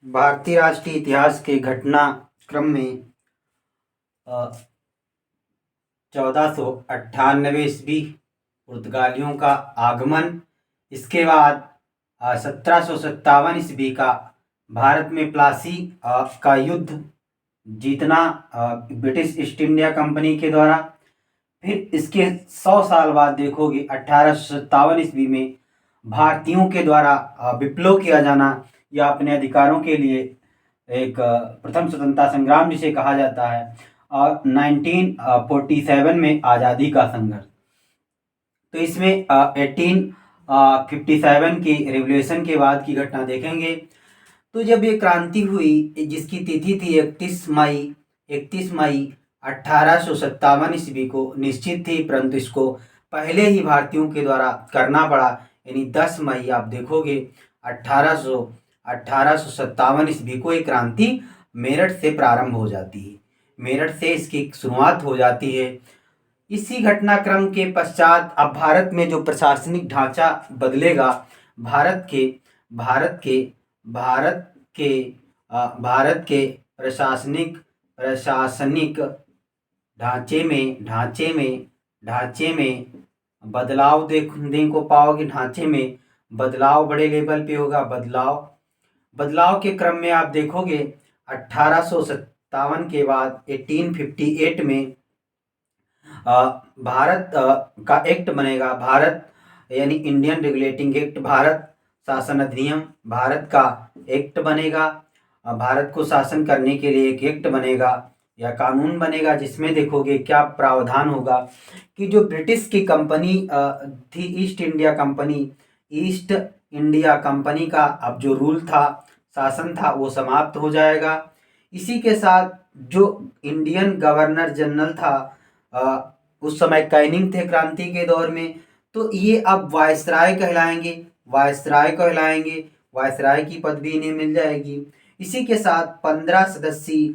भारतीय राष्ट्रीय इतिहास के घटनाक्रम में 1498 ईस्वी पुर्तगालियों का आगमन, इसके बाद 1757 ईस्वी का भारत में प्लासी का युद्ध जीतना ब्रिटिश ईस्ट इंडिया कंपनी के द्वारा। फिर इसके 100 साल बाद देखोगे 1857 ईस्वी में भारतीयों के द्वारा विप्लव किया जाना या अपने अधिकारों के लिए एक प्रथम स्वतंत्रता संग्राम जिसे कहा जाता है, और 1947 में आज़ादी का संघर्ष। तो इसमें 1857 की रिवॉल्यूशन के बाद की घटना देखेंगे। तो जब ये क्रांति हुई जिसकी तिथि थी 31 मई 1857 ईस्वी को निश्चित थी, परंतु इसको पहले ही भारतीयों के द्वारा करना पड़ा, यानी 10 मई आप देखोगे 1857 ईस्वी को एक क्रांति मेरठ से प्रारंभ हो जाती है। मेरठ से इसकी शुरुआत हो जाती है। इसी घटनाक्रम के पश्चात अब भारत में जो प्रशासनिक ढांचा बदलेगा, भारत के भारत के भारत के भारत के प्रशासनिक ढांचे में बदलाव देखने को पाओगे। ढांचे में बदलाव बड़े लेवल पे होगा। बदलाव के क्रम में आप देखोगे 1857 के बाद 1858 में भारत का एक्ट बनेगा। भारत यानी इंडियन रेगुलेटिंग एक्ट, भारत शासन अधिनियम भारत का एक्ट बनेगा। भारत को शासन करने के लिए एक एक्ट बनेगा या कानून बनेगा, जिसमें देखोगे क्या प्रावधान होगा कि जो ब्रिटिश की कंपनी थी ईस्ट इंडिया कंपनी का अब जो रूल था, शासन था, वो समाप्त हो जाएगा। इसी के साथ जो इंडियन गवर्नर जनरल था, उस समय कैनिंग थे क्रांति के दौर में, तो ये अब वायसराय कहलाएंगे। वायसराय की पदवी इन्हें मिल जाएगी। इसी के साथ 15 सदस्यीय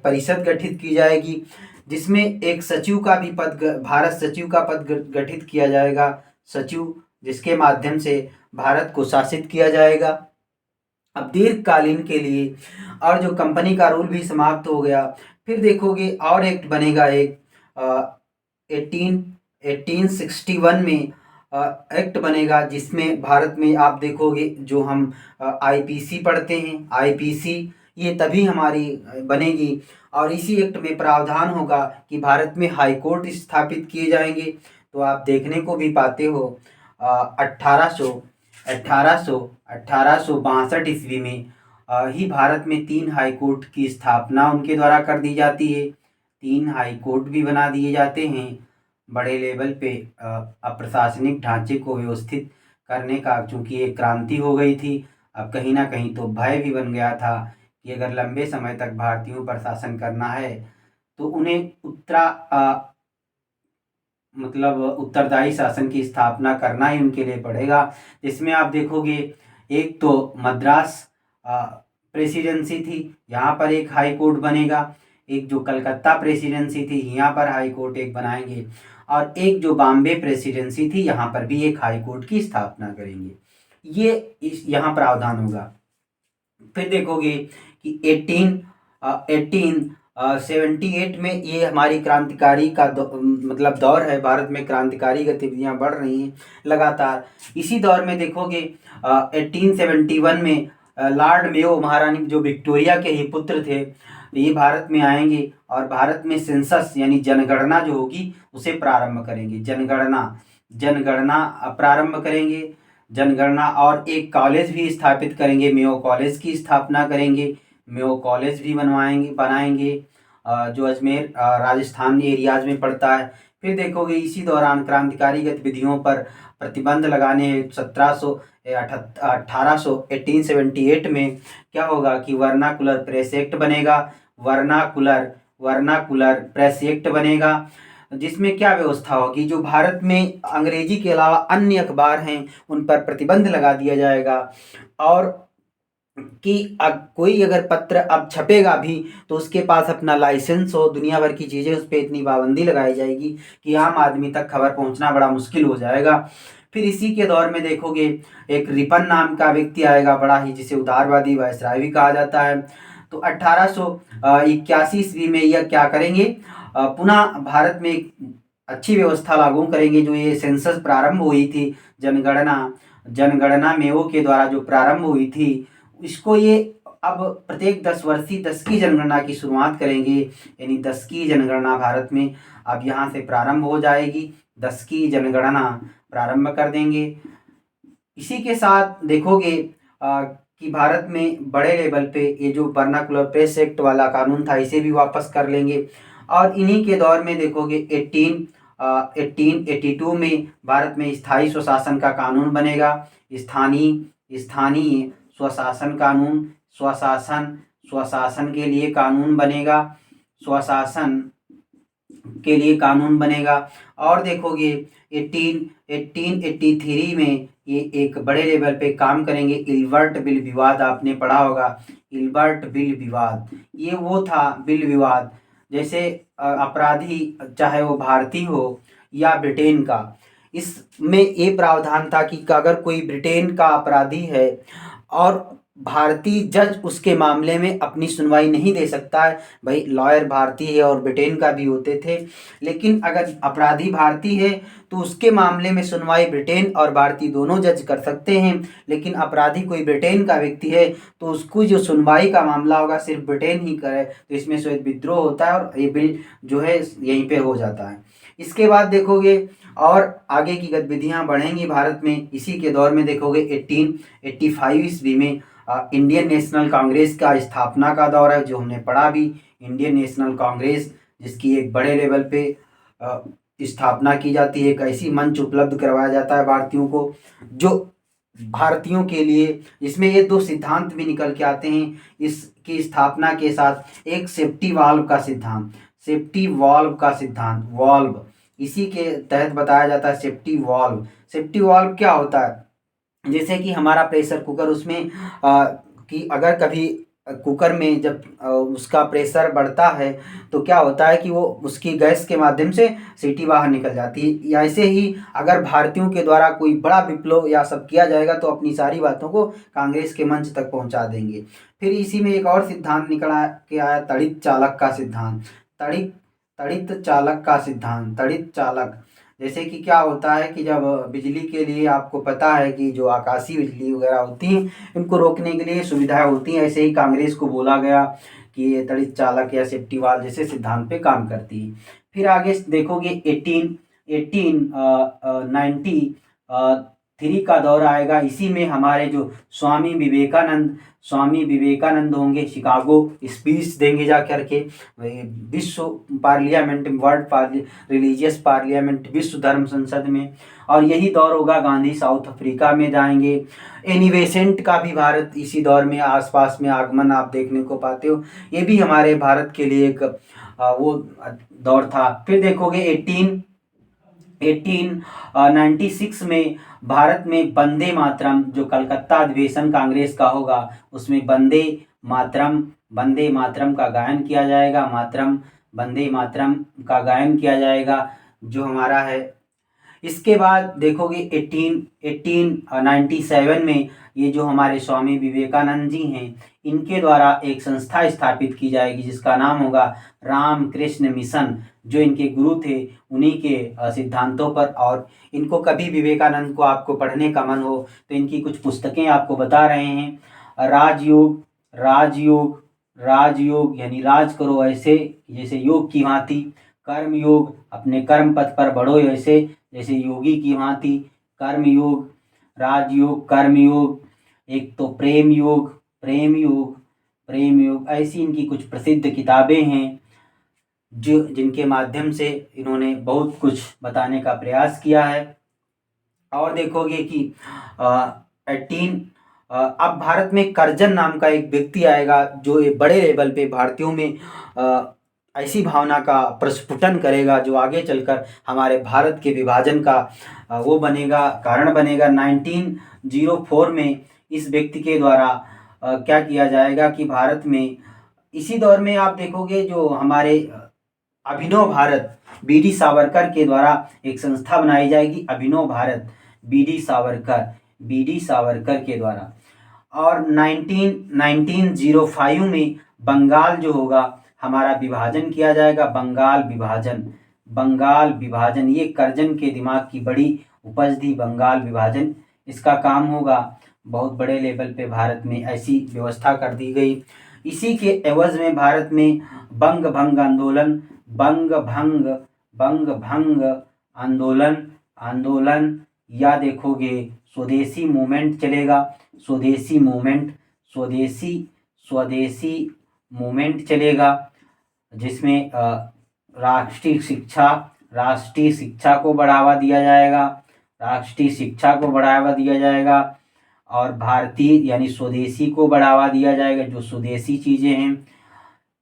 परिषद गठित की जाएगी, जिसमें एक सचिव का भी पद, भारत सचिव का पद गठित किया जाएगा। सचिव जिसके माध्यम से भारत को शासित किया जाएगा अब दीर्घकालीन के लिए, और जो कंपनी का रूल भी समाप्त हो गया। फिर देखोगे और एक्ट बनेगा एक 1861 में एक्ट बनेगा, जिसमें भारत में आप देखोगे जो हम आईपीसी पढ़ते हैं, आईपीसी ये तभी हमारी बनेगी। और इसी एक्ट में प्रावधान होगा कि भारत में हाई कोर्ट स्थापित किए जाएंगे। तो आप देखने को भी पाते हो 1862 ईस्वी में ही भारत में 3 हाई कोर्ट की स्थापना उनके द्वारा कर दी जाती है। 3 हाई कोर्ट भी बना दिए जाते हैं बड़े लेवल पे प्रशासनिक ढांचे को व्यवस्थित करने का, चूँकि एक क्रांति हो गई थी। अब कहीं ना कहीं तो भय भी बन गया था कि अगर लंबे समय तक भारतीयों पर शासन करना है तो उन्हें उत्तरदायी शासन की स्थापना करना ही उनके लिए पड़ेगा। जिसमें आप देखोगे एक तो मद्रास प्रेसिडेंसी थी, यहाँ पर एक हाई कोर्ट बनेगा। एक जो कलकत्ता प्रेसिडेंसी थी, यहाँ पर हाई कोर्ट एक बनाएंगे। और एक जो बॉम्बे प्रेसिडेंसी थी, यहाँ पर भी एक हाई कोर्ट की स्थापना करेंगे। ये यहाँ प्रावधान होगा। फिर देखोगे कि 1878 में ये हमारी क्रांतिकारी का दौर है। भारत में क्रांतिकारी गतिविधियां बढ़ रही हैं लगातार। इसी दौर में देखोगे 1871 में लॉर्ड मेयो, महारानी जो विक्टोरिया के ही पुत्र थे, ये भारत में आएंगे और भारत में सेंसस यानी जनगणना जो होगी उसे प्रारंभ करेंगे। जनगणना प्रारंभ करेंगे। जनगणना और एक कॉलेज भी स्थापित करेंगे, मेयो कॉलेज की स्थापना करेंगे। मेयो कॉलेज भी बनाएंगे जो अजमेर राजस्थान एरियाज में पड़ता है। फिर देखोगे इसी दौरान क्रांतिकारी गतिविधियों पर प्रतिबंध लगाने 1878 में क्या होगा कि वर्नाकुलर प्रेस एक्ट बनेगा। वर्नाकुलर प्रेस एक्ट बनेगा, जिसमें क्या व्यवस्था होगी, जो भारत में अंग्रेजी के अलावा अन्य अखबार हैं उन पर प्रतिबंध लगा दिया जाएगा। और कि कोई अगर पत्र अब छपेगा भी तो उसके पास अपना लाइसेंस हो, दुनिया भर की चीज़ें, उस पर इतनी पाबंदी लगाई जाएगी कि आम आदमी तक खबर पहुंचना बड़ा मुश्किल हो जाएगा। फिर इसी के दौर में देखोगे एक रिपन नाम का व्यक्ति आएगा, बड़ा ही, जिसे उदारवादी वायसराय भी कहा जाता है। तो 1881 ईस्वी में यह क्या करेंगे, पुनः भारत में एक अच्छी व्यवस्था लागू करेंगे। जो ये सेंसस प्रारंभ हुई थी, जनगणना जनगणना मेओ के द्वारा जो प्रारंभ हुई थी, इसको ये अब प्रत्येक 10 वर्षीय 10 की जनगणना की शुरुआत करेंगे। यानी 10 की जनगणना भारत में अब यहाँ से प्रारंभ हो जाएगी, 10 की जनगणना प्रारंभ कर देंगे। इसी के साथ देखोगे कि भारत में बड़े लेवल पे ये जो वर्नाकुलर प्रेस एक्ट वाला कानून था, इसे भी वापस कर लेंगे। और इन्हीं के दौर में देखोगे 1882 में भारत में स्थायी स्वशासन का कानून बनेगा। स्थानीय स्वशासन कानून, स्वशासन के लिए कानून बनेगा, स्वशासन के लिए कानून बनेगा। और देखोगे 1883 में ये एक बड़े लेवल पे काम करेंगे। इल्बर्ट बिल विवाद आपने पढ़ा होगा, इल्बर्ट बिल विवाद, ये वो था बिल विवाद, जैसे अपराधी चाहे वो भारतीय हो या ब्रिटेन का, इसमें ये प्रावधान था कि अगर कोई ब्रिटेन का अपराधी है और भारतीय जज उसके मामले में अपनी सुनवाई नहीं दे सकता है, भाई लॉयर भारतीय है और ब्रिटेन का भी होते थे, लेकिन अगर अपराधी भारतीय है तो उसके मामले में सुनवाई ब्रिटेन और भारतीय दोनों जज कर सकते हैं। लेकिन अपराधी कोई ब्रिटेन का व्यक्ति है तो उसको जो सुनवाई का मामला होगा सिर्फ ब्रिटेन ही करे, तो इसमें श्वेत विद्रोह होता है और ये बिल जो है यहीं पे हो जाता है। इसके बाद देखोगे और आगे की गतिविधियां बढ़ेंगी भारत में। इसी के दौर में देखोगे 1885 ईस्वी में इंडियन नेशनल कांग्रेस का स्थापना का दौर है, जो हमने पढ़ा भी। इंडियन नेशनल कांग्रेस, जिसकी एक बड़े लेवल पे स्थापना की जाती है, एक ऐसी मंच उपलब्ध करवाया जाता है भारतीयों को, जो भारतीयों के लिए, इसमें ये दो सिद्धांत भी निकल के आते हैं इसकी स्थापना के साथ। एक सेफ्टी वाल्व का सिद्धांत, सेफ्टी वाल्व का सिद्धांत, वाल्व इसी के तहत बताया जाता है। सेफ्टी वाल्व, सेफ्टी वाल्व क्या होता है, जैसे कि हमारा प्रेशर कुकर, उसमें कि अगर कभी कुकर में जब उसका प्रेशर बढ़ता है तो क्या होता है कि वो उसकी गैस के माध्यम से सीटी बाहर निकल जाती है। या ऐसे ही अगर भारतीयों के द्वारा कोई बड़ा विप्लव या सब किया जाएगा तो अपनी सारी बातों को कांग्रेस के मंच तक पहुंचा देंगे। फिर इसी में एक और सिद्धांत निकल के आया, तड़ित चालक का सिद्धांत, तड़ित चालक का सिद्धांत, तड़ित चालक। जैसे कि क्या होता है कि जब बिजली के लिए, आपको पता है कि जो आकाशीय बिजली वगैरह होती हैं, इनको रोकने के लिए सुविधाएं होती हैं। ऐसे ही कांग्रेस को बोला गया कि ये तड़ित चालक या सेफ्टी वाल्व जैसे सिद्धांत पे काम करती है। फिर आगे देखोगे 1893 का दौर आएगा। इसी में हमारे जो स्वामी विवेकानंद होंगे, शिकागो स्पीच देंगे जा करके, विश्व पार्लियामेंट, रिलीजियस पार्लियामेंट, विश्व धर्म संसद में। और यही दौर होगा, गांधी साउथ अफ्रीका में जाएंगे। एनी बेसेंट का भी भारत इसी दौर में आसपास में आगमन आप देखने को पाते हो, ये भी हमारे भारत के लिए एक वो दौर था। फिर देखोगे 1896 में भारत में वंदे मातरम, जो कलकत्ता अधिवेशन कांग्रेस का होगा, उसमें वंदे मातरम का गायन किया जाएगा, वंदे मातरम का गायन किया जाएगा जो हमारा है। इसके बाद देखोगे 1897 में ये जो हमारे स्वामी विवेकानंद जी हैं, इनके द्वारा एक संस्था स्थापित की जाएगी जिसका नाम होगा रामकृष्ण मिशन, जो इनके गुरु थे उन्हीं के सिद्धांतों पर। और इनको कभी विवेकानंद को आपको पढ़ने का मन हो तो इनकी कुछ पुस्तकें आपको बता रहे हैं। राजयोग यानी राज करो ऐसे जैसे योग की भांति, कर्म योग, अपने कर्म पथ पर बढ़ो ऐसे जैसे योगी की भांति, कर्म योग, राजयोग, कर्म योग। एक तो प्रेम योग, ऐसी इनकी कुछ प्रसिद्ध किताबें हैं जिनके माध्यम से इन्होंने बहुत कुछ बताने का प्रयास किया है। और देखोगे कि अब भारत में कर्जन नाम का एक व्यक्ति आएगा जो एक बड़े लेवल पे भारतीयों में ऐसी भावना का प्रस्फुटन करेगा जो आगे चलकर हमारे भारत के विभाजन का वो बनेगा, कारण बनेगा। 1904 में इस व्यक्ति के द्वारा क्या किया जाएगा कि भारत में इसी दौर में आप देखोगे जो हमारे अभिनव भारत, बी डी सावरकर के द्वारा एक संस्था बनाई जाएगी, अभिनव भारत, बी डी सावरकर के द्वारा। और 1905 में बंगाल जो होगा हमारा विभाजन किया जाएगा, बंगाल विभाजन ये कर्जन के दिमाग की बड़ी उपज थी, बंगाल विभाजन इसका काम होगा। बहुत बड़े लेवल पे भारत में ऐसी व्यवस्था कर दी गई। इसी के एवज में भारत में बंग भंग आंदोलन या देखोगे स्वदेशी मूवमेंट चलेगा, स्वदेशी मूवमेंट चलेगा, जिसमें राष्ट्रीय शिक्षा को बढ़ावा दिया जाएगा, और भारतीय यानी स्वदेशी को बढ़ावा दिया जाएगा, जो स्वदेशी चीज़ें हैं।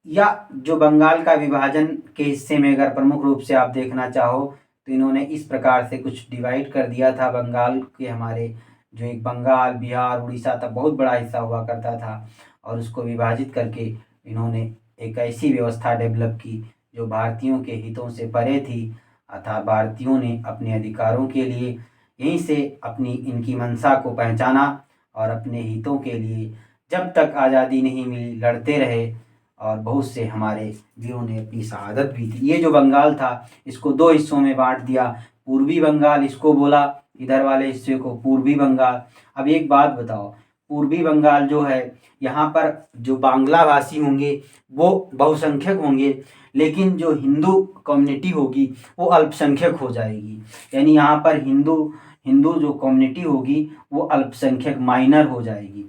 या जो बंगाल का विभाजन के हिस्से में अगर प्रमुख रूप से आप देखना चाहो तो इन्होंने इस प्रकार से कुछ डिवाइड कर दिया था बंगाल के, हमारे जो एक बंगाल, बिहार, उड़ीसा तक बहुत बड़ा हिस्सा हुआ करता था, और उसको विभाजित करके इन्होंने एक ऐसी व्यवस्था डेवलप की जो भारतीयों के हितों से परे थी। अतः भारतीयों ने अपने अधिकारों के लिए यहीं से अपनी इनकी मंशा को पहचाना और अपने हितों के लिए जब तक आज़ादी नहीं मिली लड़ते रहे, और बहुत से हमारे वीरों ने अपनी शहादत भी दी। ये जो बंगाल था इसको दो हिस्सों में बांट दिया, पूर्वी बंगाल इसको बोला, इधर वाले हिस्से को पूर्वी बंगाल। अब एक बात बताओ, पूर्वी बंगाल जो है यहाँ पर जो बांग्ला भाषी होंगे वो बहुसंख्यक होंगे, लेकिन जो हिंदू कम्युनिटी होगी वो अल्पसंख्यक हो जाएगी। यानी यहाँ पर हिंदू जो कम्युनिटी होगी वो अल्पसंख्यक माइनर हो जाएगी।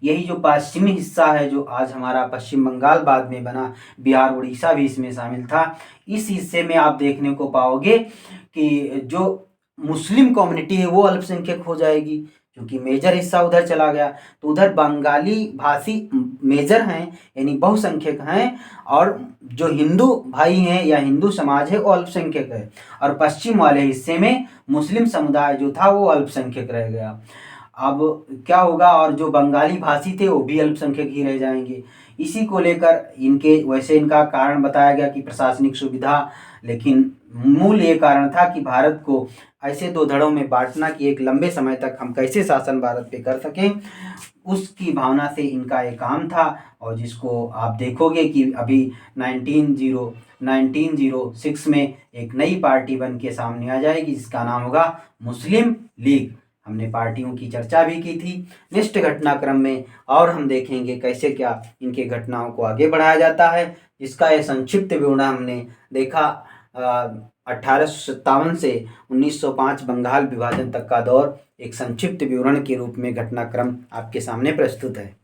यही जो पश्चिमी हिस्सा है जो आज हमारा पश्चिम बंगाल बाद में बना, बिहार उड़ीसा भी इसमें शामिल था, इस हिस्से में आप देखने को पाओगे कि जो मुस्लिम कम्युनिटी है वो अल्पसंख्यक हो जाएगी, क्योंकि मेजर हिस्सा उधर चला गया। तो उधर बंगाली भाषी मेजर हैं यानी बहुसंख्यक हैं, और जो हिंदू भाई हैं या हिंदू समाज है वो अल्पसंख्यक है, और पश्चिम वाले हिस्से में मुस्लिम समुदाय जो था वो अल्पसंख्यक रह गया। अब क्या होगा, और जो बंगाली भाषी थे वो भी अल्पसंख्यक ही रह जाएंगे। इसी को लेकर इनका कारण बताया गया कि प्रशासनिक सुविधा, लेकिन मूल ये कारण था कि भारत को ऐसे दो धड़ों में बांटना कि एक लंबे समय तक हम कैसे शासन भारत पे कर सकें, उसकी भावना से इनका ये काम था। और जिसको आप देखोगे कि अभी 1906 में एक नई पार्टी बन के सामने आ जाएगी जिसका नाम होगा मुस्लिम लीग। हमने पार्टियों की चर्चा भी की थी नेक्स्ट घटनाक्रम में, और हम देखेंगे कैसे क्या इनके घटनाओं को आगे बढ़ाया जाता है, जिसका यह संक्षिप्त विवरण हमने देखा। 1857 से 1905 बंगाल विभाजन तक का दौर एक संक्षिप्त विवरण के रूप में घटनाक्रम आपके सामने प्रस्तुत है।